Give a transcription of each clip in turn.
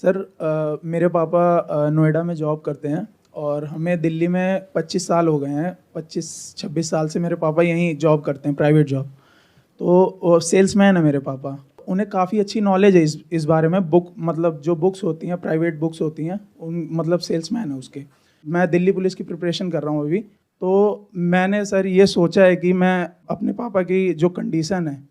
Sir मेरे पापा नोएडा में जॉब करते हैं और हमें दिल्ली में 25 साल हो गए हैं। 25-26 साल से मेरे पापा यहीं जॉब करते हैं, प्राइवेट जॉब। तो वो सेल्समैन है मेरे पापा। उन्हें काफ़ी अच्छी नॉलेज है इस बारे में। बुक मतलब जो बुक्स होती हैं, प्राइवेट बुक्स होती हैं, उन मतलब सेल्समैन है उसके। मैं दिल्ली पुलिस की प्रिपरेशन कर रहा हूँ अभी। तो मैंने सर ये सोचा है कि मैं अपने पापा की जो कंडीशन है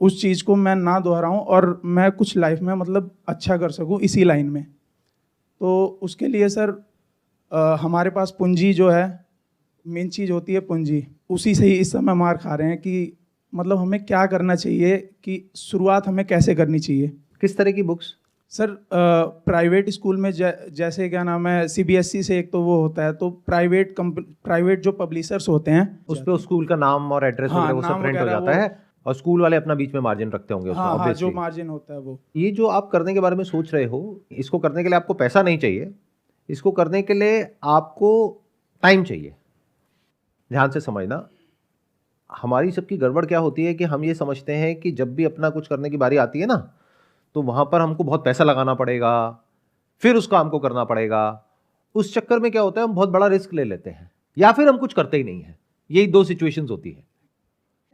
उस चीज़ को मैं ना दोहराऊं और मैं कुछ लाइफ में मतलब अच्छा कर सकूं इसी लाइन में। तो उसके लिए सर हमारे पास पूंजी जो है, मेन चीज़ होती है पूंजी। उसी से ही इस समय मार खा रहे हैं कि मतलब हमें क्या करना चाहिए, कि शुरुआत हमें कैसे करनी चाहिए। किस तरह की बुक्स? सर प्राइवेट स्कूल में जैसे क्या नाम है, सीबीएसई से एक तो वो होता है, तो प्राइवेट जो पब्लिशर्स होते हैं उस पे स्कूल का नाम और एड्रेस हाँ वगैरह वो सब नाम प्रिंट हो वगैरह जाता वो, है और स्कूल वाले अपना बीच में मार्जिन रखते होंगे उसमें हाँ हाँ जो ऑब्वियसली। मार्जिन होता है वो। ये जो आप करने के बारे में सोच रहे हो, इसको करने के लिए आपको पैसा नहीं चाहिए, इसको करने के लिए आपको टाइम चाहिए। ध्यान से समझना, हमारी सबकी गड़बड़ क्या होती है कि हम ये समझते हैं कि जब भी अपना कुछ करने की बारी आती है ना, तो वहां पर हमको बहुत पैसा लगाना पड़ेगा, फिर उस काम को करना पड़ेगा। उस चक्कर में क्या होता है, हम बहुत बड़ा रिस्क ले लेते हैं या फिर हम कुछ करते ही नहीं है। यही दो सिचुएशंस होती है।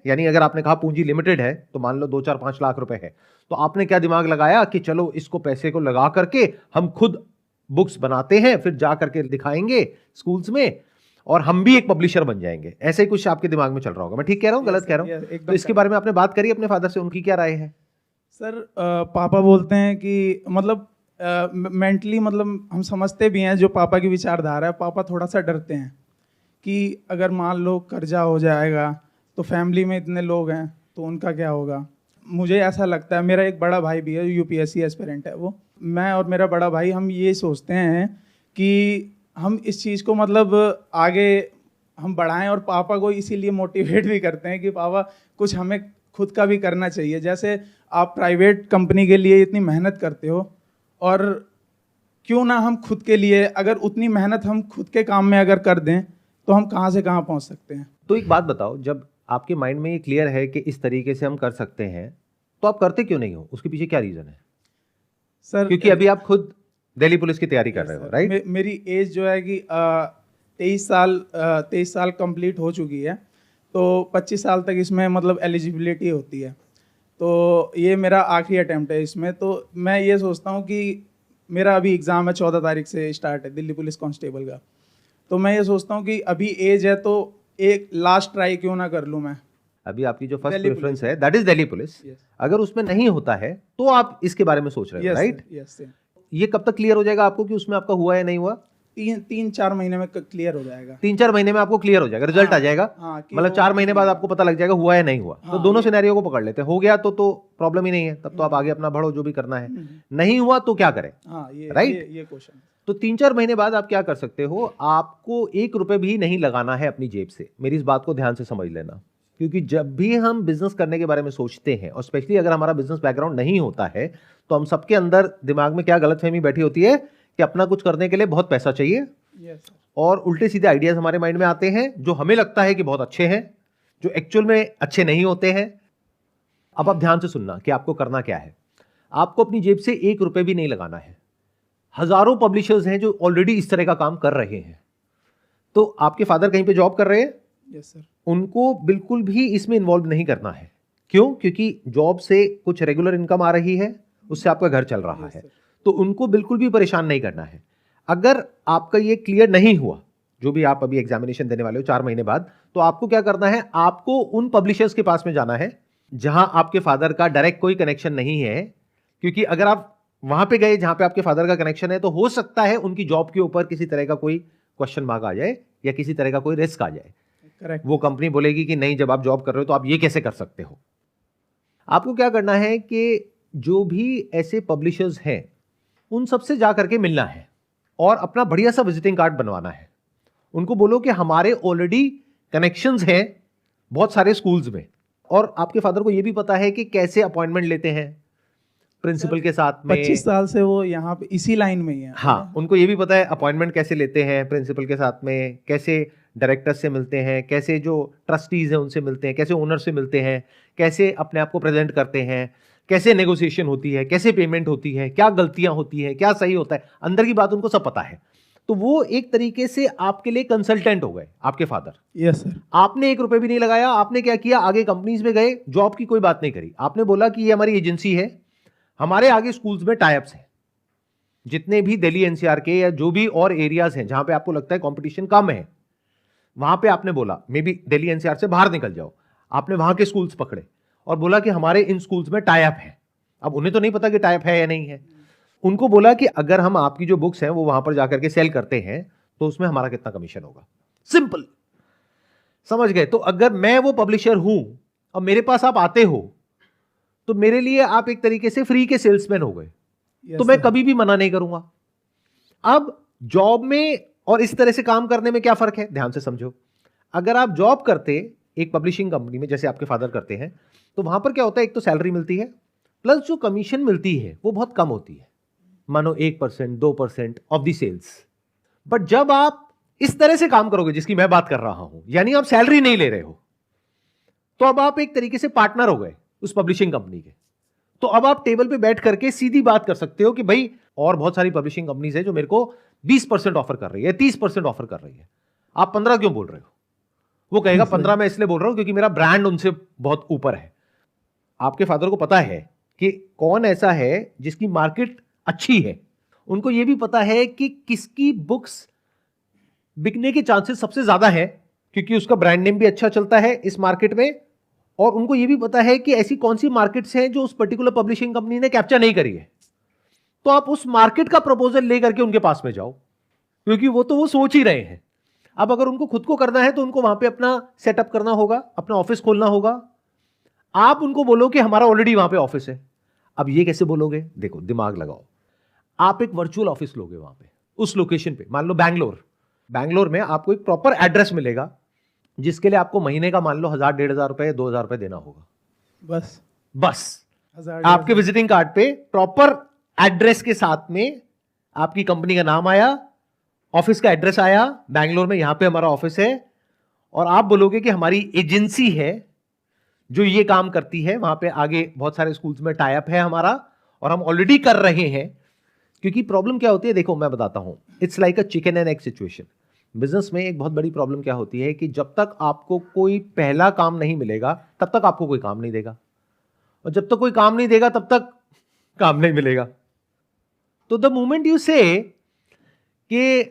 यानी अगर आपने कहा पूंजी लिमिटेड है, तो मान लो 2-4-5 लाख रुपए है, तो आपने क्या दिमाग लगाया कि चलो इसको पैसे को लगा करके हम खुद बुक्स बनाते हैं, फिर जा करके दिखाएंगे स्कूल्स में और हम भी एक पब्लिशर बन जाएंगे। ऐसे ही कुछ आपके दिमाग में चल रहा होगा। मैं ठीक कह रहा हूं, गलत कह रहा हूं? तो इसके बारे में आपने बात करी अपने फादर से, उनकी क्या राय है? सर पापा बोलते हैं कि मतलब मेंटली मतलब हम समझते भी हैं जो पापा की विचारधारा है। पापा थोड़ा सा डरते हैं कि अगर मान लो कर्जा हो जाएगा तो फैमिली में इतने लोग हैं तो उनका क्या होगा। मुझे ऐसा लगता है, मेरा एक बड़ा भाई भी है, यूपीएससी एस्पिरेंट है वो। मैं और मेरा बड़ा भाई हम ये सोचते हैं कि हम इस चीज़ को मतलब आगे हम बढ़ाएं, और पापा को इसीलिए मोटिवेट भी करते हैं कि पापा कुछ हमें खुद का भी करना चाहिए। जैसे आप प्राइवेट कंपनी के लिए इतनी मेहनत करते हो, और क्यों ना हम खुद के लिए अगर उतनी मेहनत हम खुद के काम में अगर कर दें तो हम कहाँ से कहाँ पहुँच सकते हैं। तो एक बात बताओ, जब आपके माइंड में ये क्लियर है कि इस तरीके से हम कर सकते हैं, तो आप करते क्यों नहीं हो? उसके पीछे क्या रीजन है? सर क्योंकि अभी आप खुद दिल्ली पुलिस की तैयारी कर रहे हो, राइट? मेरी एज जो है कि 23 साल कंप्लीट हो चुकी है। तो 25 साल तक इसमें मतलब एलिजिबिलिटी होती है। तो ये मेरा आखिरी अटेम्प्ट है इसमें। तो मैं ये सोचता हूँ कि मेरा अभी एग्ज़ाम है, 14 तारीख से स्टार्ट है दिल्ली पुलिस कांस्टेबल का। तो मैं ये सोचता हूँ कि अभी एज है तो एक लास्ट ट्राई क्यों ना कर लूँ मैं। अभी आपकी जो फर्स्ट दिल्ली प्रेफरेंस पुलिस है that is Delhi police. Yes अगर उसमें नहीं होता है तो आप इसके बारे में सोच रहे हो, यस राइट? यस। ये कब तक क्लियर हो जाएगा आपको कि उसमें आपका हुआ या नहीं हुआ? 3-4 महीने में क्लियर हो जाएगा। 3-4 महीने में आपको क्लियर हो जाएगा, रिजल्ट हाँ आ जाएगा। हाँ कि मतलब हो 4 महीने बाद गया। आपको पता लग जाएगा हुआ या नहीं हुआ। तो हाँ दोनों ये सिनेरियो को पकड़ लेते हैं। हो गया तो प्रॉब्लम ही नहीं है, तब तो आप आगे अपना बढ़ो जो भी करना है। नहीं हुआ तो क्या करें, हाँ राइट? ये क्वेश्चन। तो 3-4 महीने बाद आप क्या कर सकते हो, आपको 1 रुपए भी नहीं लगाना है अपनी जेब से। मेरी इस बात को ध्यान से समझ लेना, क्योंकि जब भी हम बिजनेस करने के बारे में सोचते हैं, और स्पेशली अगर हमारा बिजनेस बैकग्राउंड नहीं होता है, तो हम सबके अंदर दिमाग में क्या गलतफहमी बैठी होती है कि अपना कुछ करने के लिए बहुत पैसा चाहिए, यस और उल्टे सीधे आइडियाज हमारे माइंड में आते हैं जो हमें लगता है कि बहुत अच्छे हैं, जो एक्चुअल में अच्छे नहीं होते हैं। अब आप ध्यान से सुनना कि आपको करना क्या है। आपको अपनी जेब से 1 रुपए भी नहीं लगाना है। हजारों पब्लिशर्स हैं जो ऑलरेडी इस तरह का काम कर रहे हैं। तो आपके फादर कहीं पे जॉब कर रहे हैं, यस सर। उनको बिल्कुल भी इसमें इन्वॉल्व नहीं करना है। क्यों? क्योंकि जॉब से कुछ रेगुलर इनकम आ रही है, उससे आपका घर चल रहा है, तो उनको बिल्कुल भी परेशान नहीं करना है। अगर आपका ये क्लियर नहीं हुआ, जो भी आप अभी एग्जामिनेशन देने वाले हो 4 महीने बाद, तो आपको क्या करना है, आपको उन पब्लिशर्स के पास में जाना है जहां आपके फादर का डायरेक्ट कोई कनेक्शन नहीं है। क्योंकि अगर आप वहां पे गए जहां पे आपके फादर का कनेक्शन है, तो हो सकता है उनकी जॉब के ऊपर किसी तरह का कोई क्वेश्चन मार्क आ जाए या किसी तरह का कोई रिस्क आ जाए। करेक्ट। वो कंपनी बोलेगी कि नहीं, जब आप जॉब कर रहे हो तो आप ये कैसे कर सकते हो। आपको क्या करना है कि जो भी ऐसे पब्लिशर्स हैं उन सबसे जा करके मिलना है और अपना बढ़िया सा विजिटिंग कार्ड बनवाना है। उनको बोलो कि हमारे ऑलरेडी कनेक्शंस हैं बहुत सारे स्कूल्स में, और आपके फादर को यह भी पता है कि कैसे अपॉइंटमेंट लेते हैं प्रिंसिपल के साथ में। 25 साल से वो यहाँ पे इसी लाइन में ही है। हाँ, उनको ये भी पता है अपॉइंटमेंट कैसे लेते हैं प्रिंसिपल के साथ में, कैसे डायरेक्टर से मिलते हैं, कैसे जो ट्रस्टीज हैं उनसे मिलते हैं, कैसे ओनर से मिलते हैं, कैसे अपने आप को प्रेजेंट करते हैं, कैसे नेगोशिएशन होती है, कैसे पेमेंट होती है, क्या गलतियां होती है, क्या सही होता है, अंदर की बात उनको सब पता है। तो वो एक तरीके से आपके लिए कंसल्टेंट हो गए, आपके फादर। Yes sir. आपने 1 रुपए भी नहीं लगाया, आपने क्या किया, आगे कंपनीज में गए, जॉब की कोई बात नहीं करी, आपने बोला कि ये हमारी एजेंसी है, हमारे आगे स्कूल्स में टाइप्स हैं, जितने भी दिल्ली एनसीआर के या जो भी और एरियाज हैं जहां पे आपको लगता है कंपटीशन कम है, वहां पे आपने बोला मे बी दिल्ली एनसीआर से बाहर निकल जाओ, आपने वहां के स्कूल्स पकड़े और बोला कि हमारे इन स्कूल्स में टाई अप है। अब उन्हें तो नहीं पता कि टाई अप है या नहीं है, उनको बोला कि अगर हम आपकी जो बुक्स हैं वो वहां पर जाकर के सेल करते हैं तो उसमें हमारा कितना कमीशन होगा। सिंपल, समझ गए? तो अगर मैं वो पब्लिशर हूं और मेरे पास आप आते हो तो मेरे लिए आप एक तरीके से फ्री के सेल्समैन हो गए। तो मैं कभी भी मना नहीं करूंगा। अब जॉब में और इस तरह से काम करने में क्या फर्क है, ध्यान से समझो। अगर आप जॉब करते एक पब्लिशिंग कंपनी में जैसे आपके फादर करते हैं, तो वहां पर क्या होता है, एक तो सैलरी मिलती है, प्लस जो कमीशन मिलती है वो बहुत कम होती है, मानो 1% 2% ऑफ द सेल्स। बट जब आप इस तरह से काम करोगे जिसकी मैं बात कर रहा हूं, यानी आप सैलरी नहीं ले रहे हो, तो अब आप एक तरीके से पार्टनर हो गए उस पब्लिशिंग कंपनी के। तो अब आप टेबल पे बैठ करके सीधी बात कर सकते हो कि भाई और बहुत सारी पब्लिशिंग कंपनीज है जो मेरे को 20% ऑफर कर रही है, 30% ऑफर कर रही है, आप 15 क्यों बोल रहे हो? वो कहेगा 15 मैं इसलिए बोल रहा हूं क्योंकि मेरा ब्रांड उनसे बहुत ऊपर है। आपके फादर को पता है कि कौन ऐसा है जिसकी मार्केट अच्छी है, उनको यह भी पता है कि किसकी बुक्स बिकने के चांसेस सबसे ज्यादा है क्योंकि उसका ब्रांड नेम भी अच्छा चलता है इस मार्केट में, और उनको यह भी पता है कि ऐसी कौन सी मार्केट्स हैं जो उस पर्टिकुलर पब्लिशिंग कंपनी ने कैप्चर नहीं करी है। तो आप उस मार्केट का प्रपोजल लेकर के उनके पास में जाओ, क्योंकि वो सोच ही रहे हैं। अब अगर उनको खुद को करना है तो उनको वहां पे अपना सेटअप करना होगा, अपना ऑफिस खोलना होगा। आप उनको बोलो कि हमारा ऑलरेडी वहां पे ऑफिस है। अब ये कैसे बोलोगे, देखो दिमाग लगाओ। आप एक वर्चुअल ऑफिस लोगे वहां पे उस लोकेशन पे, मान लो बैंगलोर में आपको एक प्रॉपर एड्रेस मिलेगा जिसके लिए आपको महीने का मान लो 1000-1500 रुपए 2000 रुपए देना होगा। बस 1000 आपके विजिटिंग कार्ड पे प्रॉपर एड्रेस के साथ में आपकी कंपनी का नाम आया, ऑफिस का एड्रेस आया, बैंगलोर में यहां पे हमारा ऑफिस है, और आप बोलोगे कि हमारी एजेंसी है जो ये काम करती है, वहां पे आगे बहुत सारे स्कूल्स में टाई अप है हमारा और हम ऑलरेडी कर रहे हैं। क्योंकि प्रॉब्लम क्या होती है, देखो मैं बताता हूं, it's like a chicken and egg situation. Business में एक बहुत बड़ी प्रॉब्लम क्या होती है कि जब तक आपको कोई पहला काम नहीं मिलेगा तब तक आपको कोई काम नहीं देगा, और जब तक कोई काम नहीं देगा तब तक काम नहीं मिलेगा। तो द मोमेंट यू से कि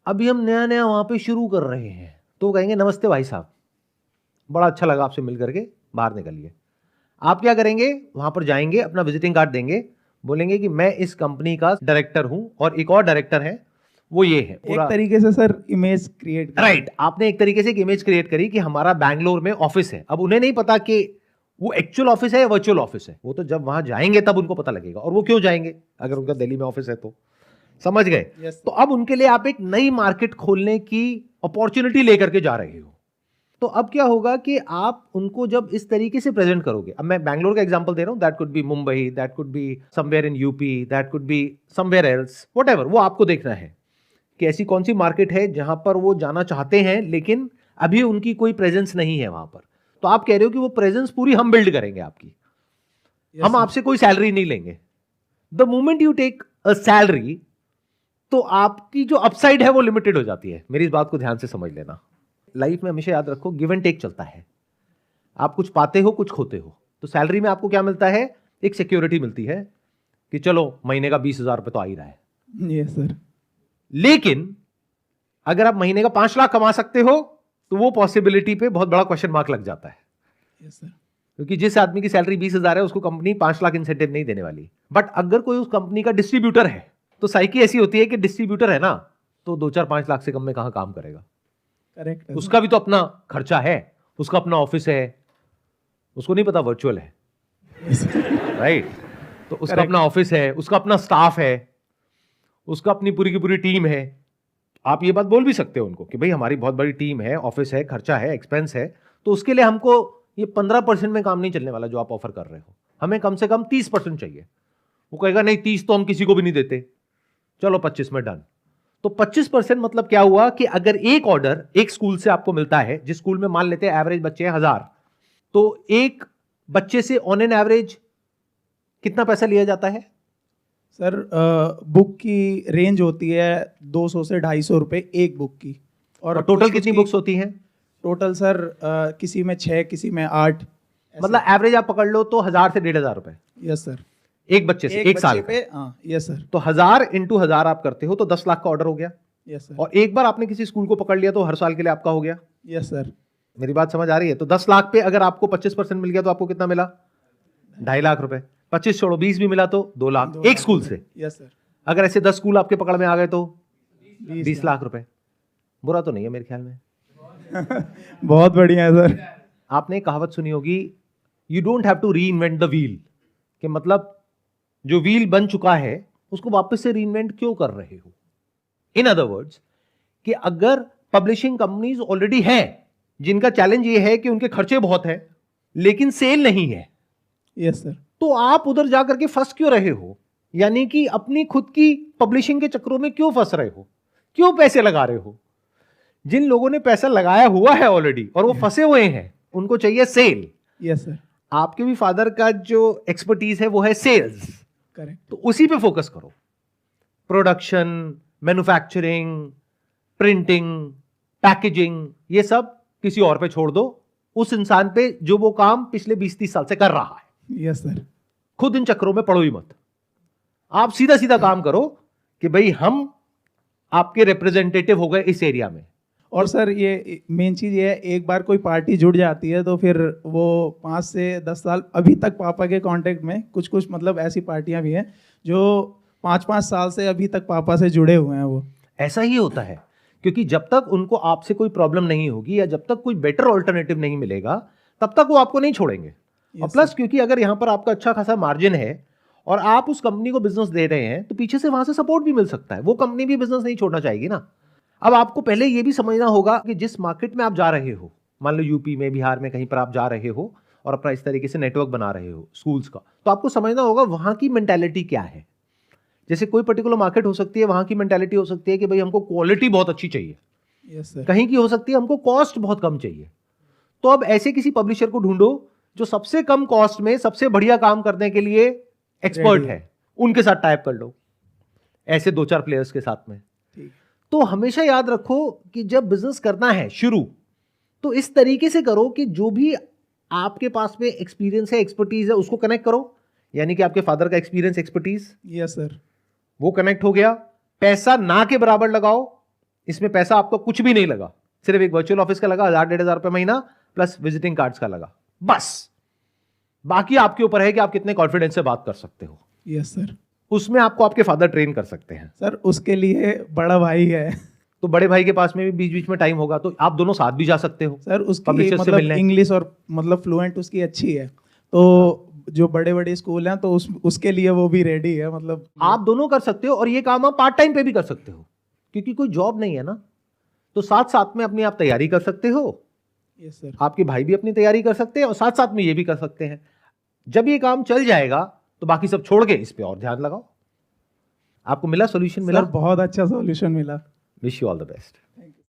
अभी हम नया नया वहां पे शुरू कर रहे हैं, तो कहेंगे नमस्ते भाई साहब, बड़ा अच्छा लगा आपसे मिल करके, बाहर निकलिए। आप क्या करेंगे, वहां पर जाएंगे, अपना विजिटिंग कार्ड देंगे, बोलेंगे कि मैं इस कंपनी का डायरेक्टर हूं और एक और डायरेक्टर है, वो ये है। एक तरीके से सर इमेज क्रिएट, राइट, आपने एक तरीके से एक इमेज क्रिएट करी कि हमारा बैंगलोर में ऑफिस है। अब उन्हें नहीं पता कि वो एक्चुअल ऑफिस है या वर्चुअल ऑफिस है, वो तो जब वहां जाएंगे तब उनको पता लगेगा। और वो क्यों जाएंगे अगर उनका दिल्ली में ऑफिस है तो, समझ गए? तो अब उनके लिए आप एक नई मार्केट खोलने की अपॉर्चुनिटी लेकर के जा रहे हो। तो अब क्या होगा कि आप उनको जब इस तरीके से प्रेजेंट करोगे, अब मैं बैंगलोर का एग्जांपल दे रहा हूं, that could be Mumbai, that could be somewhere in UP, that could be somewhere else, whatever, वो आपको देखना है कि ऐसी कौन सी मार्केट है जहां पर वो जाना चाहते हैं लेकिन अभी उनकी कोई प्रेजेंस नहीं है वहां पर। तो आप कह रहे हो कि वो प्रेजेंस पूरी हम बिल्ड करेंगे आपकी, हम आपसे कोई सैलरी नहीं लेंगे। The moment you take a salary, तो आपकी जो अपसाइड है वो लिमिटेड हो जाती है। मेरी इस बात को ध्यान से समझ लेना। लाइफ में हमेशा याद रखो, गिव एंड टेक चलता है। आप कुछ पाते हो, कुछ खोते हो। तो सैलरी में आपको क्या मिलता है, एक सिक्योरिटी मिलती है कि चलो महीने का 20,000 रुपए तो आ ही रहा है। Yes sir. लेकिन अगर आप महीने का 5 लाख कमा सकते हो तो वो पॉसिबिलिटी पे बहुत बड़ा क्वेश्चन मार्क लग जाता है। Yes sir. क्योंकि जिस आदमी की सैलरी 20,000 है उसको कंपनी 5 लाख इंसेंटिव नहीं देने वाली। बट अगर कोई उस कंपनी का डिस्ट्रीब्यूटर है तो साइकी ऐसी होती है कि डिस्ट्रीब्यूटर है ना, तो 2-4-5 लाख से कम में कहां काम करेगा। करेक्ट। उसका भी तो अपना खर्चा है, उसका अपना ऑफिस है, उसको नहीं पता वर्चुअल है, राइट? तो उसका अपना ऑफिस है, उसका अपना स्टाफ है, उसका अपनी पूरी की पूरी टीम है। आप ये बात बोल भी सकते हो उनको कि भाई हमारी बहुत बड़ी टीम है, ऑफिस है, खर्चा है, एक्सपेंस है, तो उसके लिए हमको ये 15% में काम नहीं चलने वाला जो आप ऑफर कर रहे हो, हमें कम से कम 30% चाहिए। वो कहेगा नहीं 30 तो हम किसी को भी नहीं देते, चलो 25 में डन। तो 25% मतलब क्या हुआ कि अगर एक ऑर्डर एक स्कूल से आपको मिलता है, जिस स्कूल में मान लेते हैं एवरेज बच्चे हैं 1000, तो एक बच्चे से ऑन एन एवरेज कितना पैसा लिया जाता है? सर बुक की रेंज होती है 200 से 250 रुपये एक बुक की। और टोटल कितनी बुक्स होती हैं? टोटल सर किसी में 6, किसी में 8। मतलब एवरेज आप पकड़ लो तो 1000 से 1500 रुपए यस सर। एक बच्चे से, एक साल पे। हाँ यस सर। तो 1000 इंटू 1000 आप करते हो तो 10 लाख का ऑर्डर हो गया। Yes sir. और एक बार आपने किसी स्कूल को पकड़ लिया तो हर साल के लिए आपका हो गया। Yes sir. मेरी बात समझ आ रही है? तो 10 लाख पे अगर आपको 25% मिल गया तो आपको कितना मिला? 2.5 लाख रुपए। 25 छोड़ो, 20 भी मिला तो 2 लाख एक स्कूल से। Yes sir. अगर ऐसे 10 स्कूल आपके पकड़ में आ गए तो 20 लाख रुपए। बुरा तो नहीं है मेरे ख्याल में। बहुत बढ़िया है सर। आपने एक कहावत सुनी होगी, you don't have to reinvent the wheel, कि मतलब जो व्हील बन चुका है उसको वापस से री इन्वेंट क्यों कर रहे हो? इन अदर वर्ड्स, कि अगर पब्लिशिंग कंपनीज ऑलरेडी हैं जिनका चैलेंज ये है कि उनके खर्चे बहुत हैं लेकिन सेल नहीं है, यस सर, तो आप उधर जाकर के फंस क्यों रहे हो? यानी कि अपनी खुद की पब्लिशिंग के चक्करों में क्यों फंस रहे हो? क्यों पैसे लगा रहे हो? जिन लोगों ने पैसा लगाया हुआ है ऑलरेडी और वो फंसे हुए हैं, उनको चाहिए सेल। Yes sir. आपके भी फादर का जो एक्सपर्टीज है वो है सेल्स। करेक्ट। तो उसी पे फोकस करो। प्रोडक्शन, मैन्युफैक्चरिंग, प्रिंटिंग, पैकेजिंग, ये सब किसी और पे छोड़ दो, उस इंसान पे जो वो काम पिछले 20-30 साल से कर रहा है। Yes sir. खुद इन चक्करों में पड़ो ही मत। आप सीधा सीधा काम करो कि भाई हम आपके रिप्रेजेंटेटिव हो गए इस एरिया में। और सर ये मेन चीज़ ये है, एक बार कोई पार्टी जुड़ जाती है तो फिर वो 5 से 10 साल, अभी तक पापा के कांटेक्ट में कुछ कुछ मतलब ऐसी पार्टियां भी हैं जो 5-5 साल से अभी तक पापा से जुड़े हुए हैं। वो ऐसा ही होता है, क्योंकि जब तक उनको आपसे कोई प्रॉब्लम नहीं होगी या जब तक कोई बेटर ऑल्टरनेटिव नहीं मिलेगा तब तक वो आपको नहीं छोड़ेंगे। और प्लस क्योंकि अगर यहां पर आपका अच्छा खासा मार्जिन है और आप उस कंपनी को बिजनेस दे रहे हैं तो पीछे से वहां से सपोर्ट भी मिल सकता है। वो कंपनी भी बिजनेस नहीं छोड़ना चाहेगी ना। अब आपको पहले ये भी समझना होगा कि जिस मार्केट में आप जा रहे हो, मान लो यूपी में, बिहार में, कहीं पर आप जा रहे हो और अपना इस तरीके से नेटवर्क बना रहे हो स्कूल्स का, तो आपको समझना होगा वहां की मेंटालिटी क्या है। जैसे कोई पर्टिकुलर मार्केट हो सकती है, वहां की मेंटालिटी हो सकती है कि भाई हमको क्वालिटी बहुत अच्छी चाहिए। Yes sir. कहीं की हो सकती है हमको कॉस्ट बहुत कम चाहिए। तो अब ऐसे किसी पब्लिशर को ढूंढो जो सबसे कम कॉस्ट में सबसे बढ़िया काम करने के लिए एक्सपर्ट है, उनके साथ टाइप कर लो, ऐसे 2-4 प्लेयर्स के साथ में। तो हमेशा याद रखो कि जब बिजनेस करना है शुरू, तो इस तरीके से करो कि जो भी आपके पास में एक्सपीरियंस है, एक्सपर्टीज है, उसको कनेक्ट करो। यानी कि आपके फादर का एक्सपीरियंस, एक्सपर्टीज, यस सर, वो कनेक्ट हो गया। पैसा ना के बराबर लगाओ। इसमें पैसा आपको कुछ भी नहीं लगा, सिर्फ एक वर्चुअल ऑफिस का लगा 1000-1500 रुपए महीना प्लस विजिटिंग कार्ड्स का लगा, बस। बाकी आपके ऊपर है कि आप कितने कॉन्फिडेंस से बात कर सकते हो। Yes sir. उसमें आपको आपके फादर ट्रेन कर सकते हैं। सर उसके लिए बड़ा भाई है, तो बड़े भाई के पास में भी बीच बीच में टाइम होगा तो आप दोनों साथ भी जा सकते हो। सर उसकी publishers से मतलब मिलने। इंग्लिश और मतलब फ्लुएंट उसकी अच्छी है, तो जो बड़े बड़े स्कूल हैं तो उसके लिए वो भी रेडी है। मतलब आप दोनों कर सकते हो और ये काम आप पार्ट टाइम पे भी कर सकते हो, क्योंकि कोई जॉब नहीं है ना। तो साथ साथ में अपनी आप तैयारी कर सकते हो। Yes sir. आपके भाई भी अपनी तैयारी कर सकते हैं और साथ साथ में ये भी कर सकते हैं। जब ये काम चल जाएगा तो बाकी सब छोड़ के इस पे और ध्यान लगाओ। आपको मिला, सॉल्यूशन मिला? सर बहुत अच्छा सॉल्यूशन मिला। Wish you all the best. Thank you.